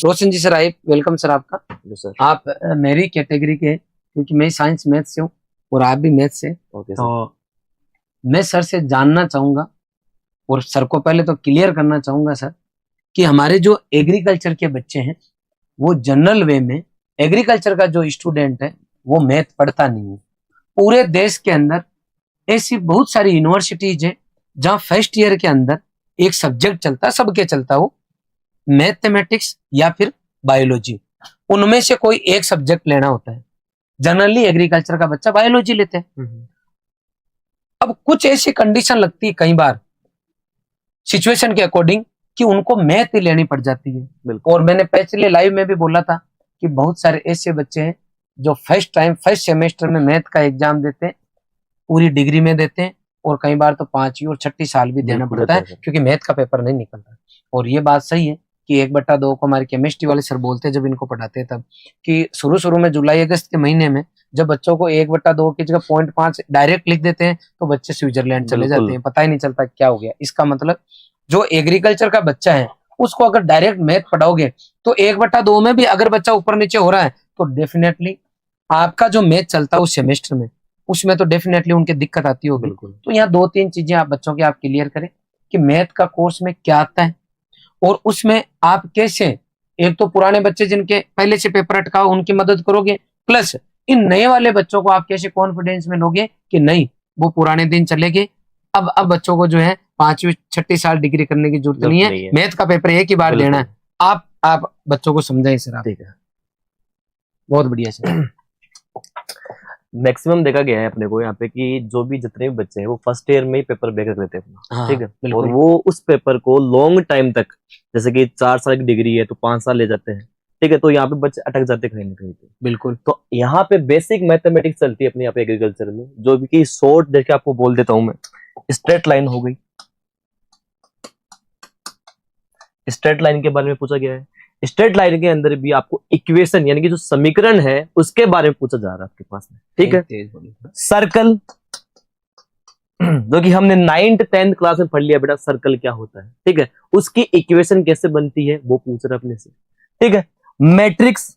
रोशन जी sir आए, welcome sir आपका। Sir आप मेरी कैटेगरी के, क्योंकि मैं साइंस मैथ से हूँ और आप भी मैथ से। ओके तो सर। मैं सर से जानना चाहूंगा और सर को पहले तो क्लियर करना चाहूंगा सर कि हमारे जो एग्रीकल्चर के बच्चे हैं वो जनरल वे में, एग्रीकल्चर का जो स्टूडेंट है वो मैथ पढ़ता नहीं है। पूरे देश के अंदर ऐसी बहुत सारी यूनिवर्सिटीज है जहाँ फर्स्ट ईयर के अंदर एक सब्जेक्ट चलता है, सबके चलता है, वो मैथमेटिक्स या फिर बायोलॉजी, उनमें से कोई एक सब्जेक्ट लेना होता है। जनरली एग्रीकल्चर का बच्चा बायोलॉजी लेते हैं। अब कुछ ऐसी कंडीशन लगती है कई बार सिचुएशन के अकॉर्डिंग कि उनको मैथ ही लेनी पड़ जाती है। और मैंने पिछले लाइव में भी बोला था कि बहुत सारे ऐसे बच्चे हैं जो फर्स्ट सेमेस्टर में मैथ का एग्जाम देते हैं, पूरी डिग्री में देते हैं, और कई बार तो 5वीं और 6ठी साल भी देना पड़ता है क्योंकि मैथ का पेपर नहीं निकलता। और ये बात सही है कि 1/2 को हमारे केमिस्ट्री वाले सर बोलते हैं जब इनको पढ़ाते हैं तब, कि शुरू में जुलाई अगस्त के महीने में जब बच्चों को 1/2 की जगह 0.5 डायरेक्ट लिख देते हैं तो बच्चे स्विट्जरलैंड चले जाते हैं, पता ही नहीं चलता क्या हो गया। इसका मतलब जो एग्रीकल्चर का बच्चा है उसको अगर डायरेक्ट मैथ पढ़ाओगे तो 1/2 में भी अगर बच्चा ऊपर नीचे हो रहा है तो डेफिनेटली आपका जो मैथ चलता है उस सेमेस्टर में, उसमें तो डेफिनेटली उनकी दिक्कत आती होगी। तो यहाँ 2-3 चीजें आप बच्चों की आप क्लियर करें कि मैथ का कोर्स में क्या आता है और उसमें आप कैसे, एक तो पुराने बच्चे जिनके पहले से पेपर अटका उनकी मदद करोगे, प्लस इन नए वाले बच्चों को आप कैसे कॉन्फिडेंस में लोगे कि नहीं वो पुराने दिन चलेंगे। अब बच्चों को जो है 5वीं 6ठी साल डिग्री करने की जरूरत नहीं है, मैथ का पेपर एक ही बार देना है। आप बच्चों को समझाइए सर। आप ठीक है, बहुत बढ़िया सर। मैक्सिमम देखा गया है अपने को यहाँ पे कि जो भी जितने भी बच्चे हैं वो फर्स्ट ईयर में ही पेपर बैक रख लेते हैं अपना। ठीक है, और वो उस पेपर को लॉन्ग टाइम तक, जैसे कि 4 साल की डिग्री है तो 5 साल ले जाते हैं। ठीक है, तो यहाँ पे बच्चे अटक जाते कहीं ना कहीं पे। बिल्कुल। तो यहाँ पे बेसिक मैथमेटिक्स चलती है अपने यहाँ पे एग्रीकल्चर में, जो भी कि शॉर्ट देखिए आपको बोल देता हूँ मैं। स्ट्रेट लाइन हो गई, स्ट्रेट लाइन के बारे में पूछा गया है। स्ट्रेट लाइन के अंदर भी आपको इक्वेशन यानी कि जो समीकरण है उसके बारे में पूछा जा रहा है आपके पास में। ठीक है, सर्कल जो कि हमने 9th 10th क्लास में पढ़ लिया बेटा, सर्कल क्या होता है। ठीक है, उसकी इक्वेशन कैसे बनती है वो पूछ रहा है अपने से। ठीक है, मैट्रिक्स,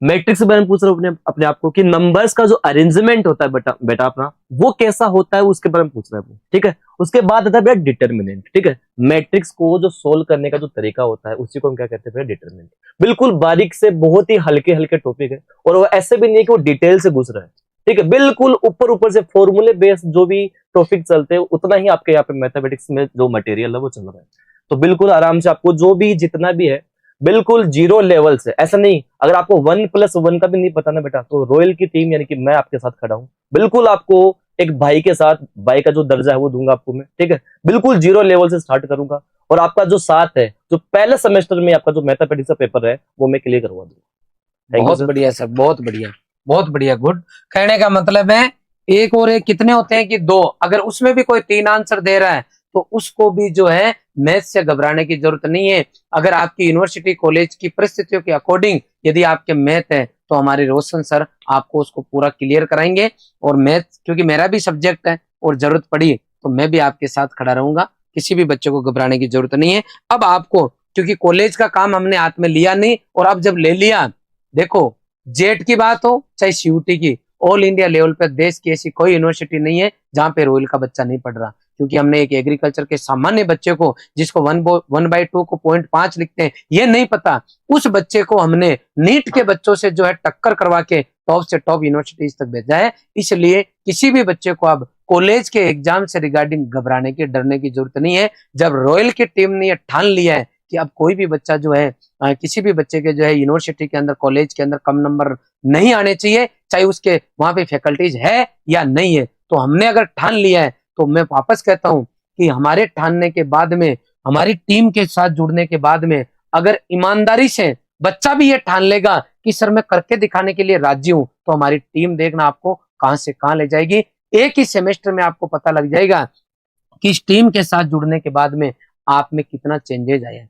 मैट्रिक्स के बारे में पूछ रहा हूं अपने आप को कि नंबर्स का जो अरेंजमेंट होता है बेटा अपना वो कैसा होता है, उसके बारे में पूछ रहा है वो। ठीक है, उसके बाद आता है बेटा डिटर्मिनेंट। ठीक है, मैट्रिक्स को जो सोल्व करने का जो तरीका होता है उसी को हम क्या कहते हैं बेटा, डिटर्मिनेंट। बिल्कुल बारीक से बहुत ही हल्के हल्के टॉपिक है, और वो ऐसे भी नहीं है कि वो डिटेल से घुस रहा है। ठीक है, बिल्कुल ऊपर से फॉर्मूले बेस्ड जो भी टॉपिक चलते हैं उतना ही आपके यहाँ पे मैथमेटिक्स में जो मटेरियल है वो चल रहा है। तो बिल्कुल आराम से आपको जो भी जितना भी है बिल्कुल 0 लेवल से, ऐसा नहीं अगर आपको 1+1 का भी नहीं पता ना बेटा तो रॉयल की टीम यानी कि मैं आपके साथ खड़ा हूं। बिल्कुल आपको एक भाई के साथ, भाई का जो दर्जा है वो दूंगा आपको मैं। ठीक है, बिल्कुल 0 लेवल से स्टार्ट करूंगा और आपका जो साथ है, जो पहले सेमेस्टर में आपका जो मैथमेटिक्स का पेपर है वो मैं क्लियर करवा दूंगा। बहुत बढ़िया सर, बहुत बढ़िया, बहुत बढ़िया, गुड। कहने का मतलब है एक और एक कितने होते हैं कि 2, अगर उसमें भी कोई 3 आंसर दे रहा है तो उसको भी जो है मैथ से घबराने की जरूरत नहीं है। अगर आपकी यूनिवर्सिटी कॉलेज की परिस्थितियों के अकॉर्डिंग यदि आपके मैथ है तो हमारे रोशन सर आपको उसको पूरा क्लियर कराएंगे। और मैथ क्योंकि मेरा भी सब्जेक्ट है और जरूरत पड़ी तो मैं भी आपके साथ खड़ा रहूंगा, किसी भी बच्चे को घबराने की जरूरत नहीं है। अब आपको क्योंकि कॉलेज का काम हमने हाथ में लिया नहीं, और अब जब ले लिया, देखो जेट की बात हो चाहे सीयूटी की, ऑल इंडिया लेवल पर देश की ऐसी कोई यूनिवर्सिटी नहीं है जहां पे रॉयल का बच्चा नहीं पढ़ रहा। क्योंकि हमने एक एग्रीकल्चर के सामान्य बच्चे को जिसको 1/2 को 0.5 लिखते हैं ये नहीं पता, उस बच्चे को हमने नीट के बच्चों से जो है टक्कर करवा के टॉप से टॉप यूनिवर्सिटीज तक भेजा है। इसलिए किसी भी बच्चे को अब कॉलेज के एग्जाम से रिगार्डिंग घबराने की, डरने की जरूरत नहीं है। जब रॉयल की टीम ने यह ठान लिया है कि अब कोई भी बच्चा जो है किसी भी बच्चे के जो है यूनिवर्सिटी के अंदर, कॉलेज के अंदर कम नंबर नहीं आने चाहिए, चाहे उसके वहां पे फैकल्टीज है या नहीं है। तो हमने अगर ठान लिया है तो मैं वापस कहता हूं कि हमारे ठानने के बाद में, हमारी टीम के साथ जुड़ने के बाद में, अगर ईमानदारी से बच्चा भी ये ठान लेगा कि सर मैं करके दिखाने के लिए राजी हूं, तो हमारी टीम देखना आपको कहां से कहां ले जाएगी। एक ही सेमेस्टर में आपको पता लग जाएगा कि इस टीम के साथ जुड़ने के बाद में आप में कितना चेंजेज आया है।